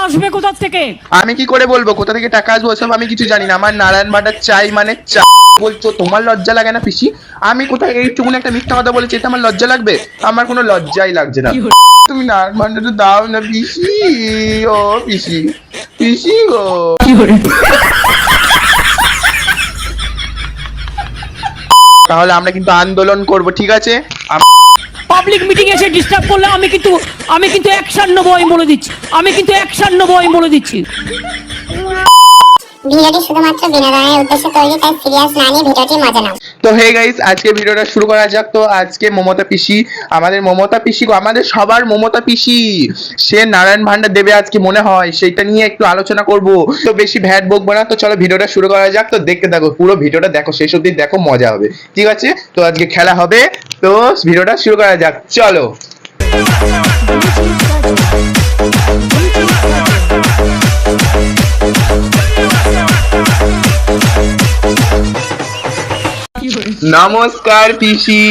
আসবে কোথা থেকে? আমি কি করে বলবো কোথা থেকে টাকা আসবে ওসব আমি কিছু জানি না। আমার নারায়ণ ভান্ডার চাই মানে বলছো, তোমার লজ্জা লাগে না পিসি? আমি কোথায় এইটুকুন একটা মিথ্যা কথা বলেছি, এটা আমার লজ্জা লাগবে? আমার কোনো লজ্জাই লাগছে না। তুমি নারায়ণ ভান্ডারটা দাও না পিসি। ও পিসি, পিসি গো। তাহলে আমরা কিন্তু আন্দোলন করব, ঠিক আছে? পাবলিক মিটিং এসে ডিস্টার্ব করলে আমি কিন্তু অ্যাকশন নেবো, আমি বলে দিচ্ছি। আমি কিন্তু অ্যাকশন নেবো, আমি বলে দিচ্ছি। ভিডিওটি শুধুমাত্র বিনোদনের উদ্দেশ্যে তৈরি, তাই সিরিয়াস না নিয়ে ভিডিওটি মজা নাও। তো হে গাইস, আজকে ভিডিওটা শুরু করা যাক। তো আজকে মমতা পিসি, আমাদের মমতা পিসি, আমাদের সবার মমতা পিসি, সে নারায়ণ ভান্ডার দেবে আজকে মনে হয়, সেইটা নিয়ে একটু আলোচনা করব। তো বেশি ভ্যাট বকবো না, তো চলো ভিডিওটা শুরু করা যাক। তো দেখতে থাকো, পুরো ভিডিওটা দেখো, শেষ অবধি দেখো, মজা হবে, ঠিক আছে? তো আজকে খেলা হবে, তো ভিডিওটা শুরু করা যাক, চলো। নমস্কার পিসি,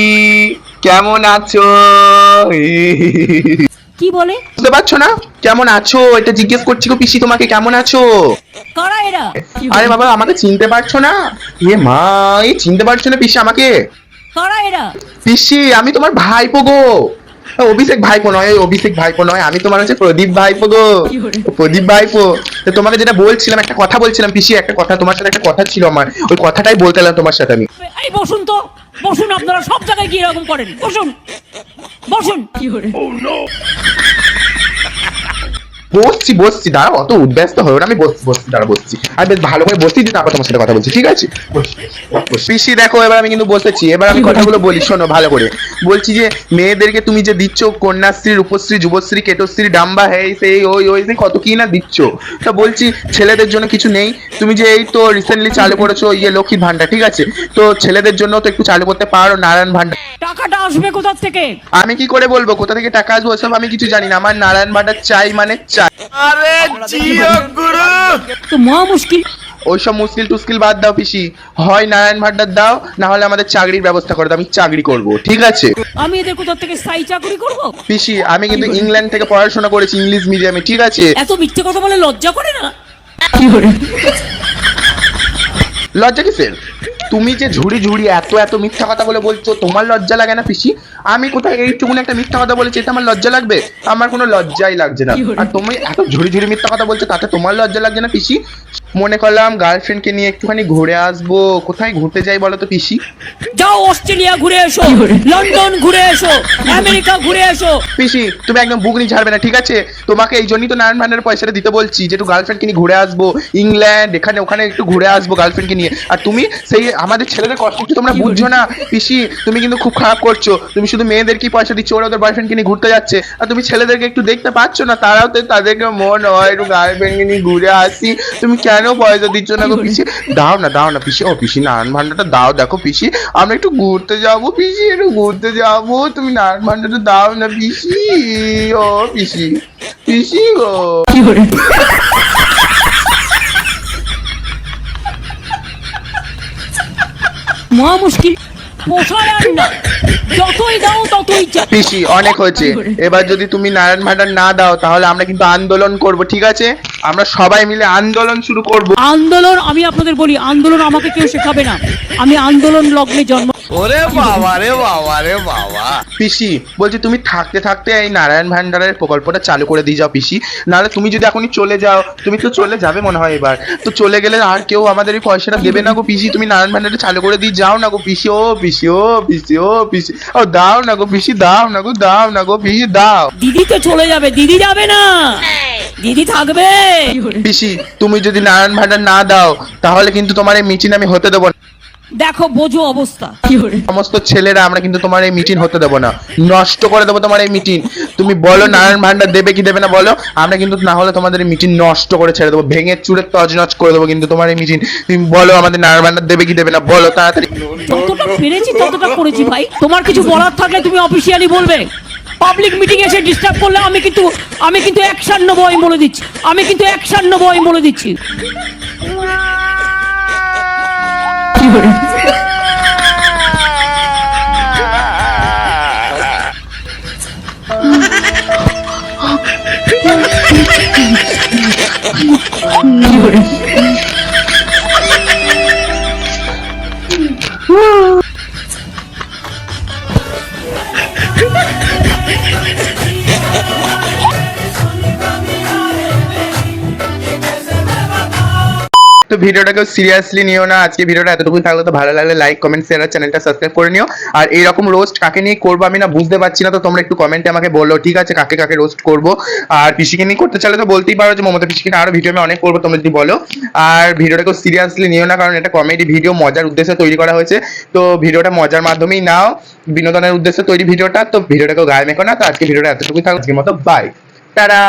কেমন আছো? কি বলে বুঝতে পারছো না কেমন আছো? এটা জিজ্ঞেস করছি গো পিসি, তোমাকে কেমন আছো? কারা এরা? আরে বাবা, আমাকে চিনতে পারছো না? এ মা, এই চিনতে পারছো না পিসি আমাকে? কারা এরা? পিসি, আমি তোমার ভাইপো গো। অভিষেক ভাইপো নয়, অভিষেক ভাইপো নয়, আমি তোমার হচ্ছে প্রদীপ ভাইপো গো। প্রদীপ ভাইপো। তো তোমাকে যেটা বলছিলাম, একটা কথা বলছিলাম পিসি, একটা কথা তোমার সাথে, একটা কথা ছিল আমার, ওই কথাটাই বলতে এলাম তোমার সাথে আমি। এই বসুন তো, বসুন। আপনারা সব জায়গায় কি এরকম করেন? বসুন, বসুন। বসছি বসছি, দাঁড়াও, অত উদ্ব্যস্ত হয়ে না, আমি বসছি দাঁড়া, বসছি আর বেশ ভালো করে বসছি, তারপর তোমার সাথে কথা বলছি, ঠিক আছে? পিসি দেখো, এবার আমি কিন্তু বসেছি, এবার আমি কথাগুলো বলি, শোনো ভালো করে। বলছি যে মেয়েদেরকে তুমি যে দিচ্ছ কন্যাশ্রী, রূপশ্রী, যুবশ্রী, কেটশ্রী, ডাম্বা, হেই সেই ওই সেই কত কি না দিচ্ছ, তা বলছি ছেলেদের জন্য কিছু নেই? তুমি যে এই তো রিসেন্টলি চালু করেছো ইয়ে লক্ষ্মীর ভান্ডার, ঠিক আছে? তো ছেলেদের জন্য তো একটু চালু করতে পারো নারায়ণ ভান্ডার। টাকাটা আসবে কোথা থেকে? আমি কি করে বলবো কোথা থেকে টাকা আসবে ওসব আমি কিছু জানি না। আমার নারায়ণ ভান্ডার চাই মানে চাই। আরে জিও গুরু, তো মহা মুশকিল। ওইসব মুশকিল টুস্কিল বাদ দাও পিসি, হয় নারায়ণ ভান্ডার দাও, না হলে আমাদের চাকরির ব্যবস্থা করে দাও, আমি চাকরি করব, ঠিক আছে? আমি এদের কোথা থেকে স্থায়ী চাকরি করব? পিসি, আমি কিন্তু ইংল্যান্ড থেকে পড়াশোনা করেছি, ইংলিশ মিডিয়ামে, ঠিক আছে? এত মিথ্যে কথা বলে লজ্জা করে না? লজ্জা কিসের? তুমি যে ঝুড়ি ঝুড়ি এত এত মিথ্যা কথা বলে বলছো, তোমার লজ্জা লাগে না পিসি? আমি কোথায় এইটুকুন একটা মিথ্যা কথা বলেছি, এটা আমার লজ্জা লাগবে? আমার কোনো লজ্জাই লাগছে না। আর তুমি এত ঝুড়ি ঝুড়ি মিথ্যা কথা বলছো, তাতে তোমার লজ্জা লাগছে না পিসি? মনে করলাম গার্লফ্রেন্ডকে নিয়ে একটুখানি ঘুরে আসবো। কোথায় ঘুরতে যাই বলো তো পিসি? যাও অস্ট্রেলিয়া ঘুরে এসো, লন্ডন ঘুরে এসো, আমেরিকা ঘুরে এসো। পিসি, তুমি একদম বুকনি ছাড়বে না, ঠিক আছে? তোমাকে এই জন্যই তো নারায়ণ ভান্ডারের পয়সাটা দিতে বলছি, যে একটু গার্লফ্রেন্ডকে নিয়ে ঘুরে আসবো, ইংল্যান্ড এখানে ওখানে একটু ঘুরে আসবো গার্লফ্রেন্ডকে নিয়ে। আর তুমি সেই আমাদের ছেলেদের কষ্ট একটু তোমরা বুঝছো না পিসি, তুমি কিন্তু খুব খারাপ করছো। তুমি শুধু মেয়েদেরকে পয়সা দিচ্ছ, ওরা ওদের বয়ফ্রেন্ডকে নিয়ে ঘুরতে যাচ্ছে, আর তুমি ছেলেদেরকে একটু দেখতে পাচ্ছ না, তারাও তো তাদেরকে মন হয় একটু গার্লফ্রেন্ডকে নিয়ে ঘুরে আসি, তুমি কেন পয়সা দিচ্ছ না গো পিসি? দাও না পিসি, ও পিসি নারায়ণ ভান্ডারটা দাও, দেখো পিসি আমরা একটু ঘুরতে যাবো পিসি, একটু ঘুরতে যাবো, তুমি নারায়ণ ভান্ডারটা দাও না পিসি। ও পিসি, পিসি গো। মহা মুশকিল, পোষায় আর না, যতই দাও ততই চাই। পিসি অনেক হয়েছে, এবার যদি তুমি নারায়ণ ভান্ডার না দাও তাহলে আমরা কিন্তু আন্দোলন করব, ঠিক আছে? আমরা সবাই মিলে আন্দোলন শুরু করব। আন্দোলন, আমি আপনাদের বলি, আন্দোলন আমাকে কেউ শেখাবে না, আমি আন্দোলন লগ্নে জন্ম। ওরে বাবা রে বাবা রে বাবা। পিসি বলছি, তুমি থাকতে থাকতে এই নারায়ণ ভান্ডারের প্রকল্পটা চালু করে দিয়ে যাও পিসি, নাহলে তুমি যদি এখনই চলে যাও, তুমি তো চলে যাবে মনে হয় এবার, তো চলে গেলে আর কেউ আমাদের এই পয়সাটা দেবে না গো পিসি। তুমি নারায়ণ ভান্ডারটা চালু করে দিয়ে যাও না গো পিসি। ও পিসি, ও পিসি, ও পিসি, ও দাও না গো পিসি, দাও না গো, দাও না গো পিসি, দাও। দিদি তো চলে যাবে, দিদি যাবে না, দিদি থাকবে। পিসি, তুমি যদি নারায়ণ ভান্ডার না দাও তাহলে কিন্তু তোমার এই মিটিং আমি হতে দেবো না। দেখো বোঝো অবস্থা। সমস্ত ছেলেরা আমরা কিন্তু তোমার এই মিটিং হতে দেবো না, নষ্ট করে দেবো তোমার এই মিটিং। তুমি বলো নারায়ণ ভান্ডার দেবে কি দেবে না বলো, আমরা কিন্তু না হলে তোমাদের এই মিটিং নষ্ট করে ছেড়ে দেবো, ভেঙে চুরে তছনছ করে দেবো কিন্তু তোমার এই মিটিং। তুমি বলো আমাদের নারায়ণ ভান্ডার দেবে কি দেবে না, বলো তাড়াতাড়ি। যতটা পেরেছি ততটা করেছি ভাই, তোমার কিছু বলার থাকলে তুমি অফিসিয়ালি বলবে। পাবলিক মিটিং এসে ডিস্টার্ব করলে আমি কিন্তু অ্যাকশন নেবো, আমি বলে দিচ্ছি। আমি কিন্তু অ্যাকশন নেবো, আমি বলে দিচ্ছি। তো ভিডিওটাকে সিরিয়াসলি নিও না, আজকে ভিডিওটা এতটুকুই থাকলো। তো ভালো লাগলে লাইক কমেন্ট শেয়ার আর চ্যানেলটা সাবস্ক্রাইব করে নিও। আর এইরকম রোস্ট কাকে নিয়ে করবো আমি না বুঝতে পারছি না, তো তোমরা একটু কমেন্টে আমাকে বলো, ঠিক আছে, কাকে কাকে রোস্ট করবো। আর পিসিকে নিয়ে করতে চাইলে তো বলতেই পারো যে মমতা পিসিকে আরো ভিডিও আমি অনেক করবো, তোমরা যদি বলো। আর ভিডিওটাকে সিরিয়াসলি নিও না, কারণ এটা কমেডি ভিডিও, মজার উদ্দেশ্যে তৈরি করা হয়েছে। তো ভিডিওটা মজার মাধ্যমেই নাও, বিনোদনের উদ্দেশ্যে তৈরি ভিডিওটা। তো ভিডিওটাকে গায়ে মেখো না। তো আজকে ভিডিওটা এতটুকুই থাকলো, আজকের মতো বাই, টাটা।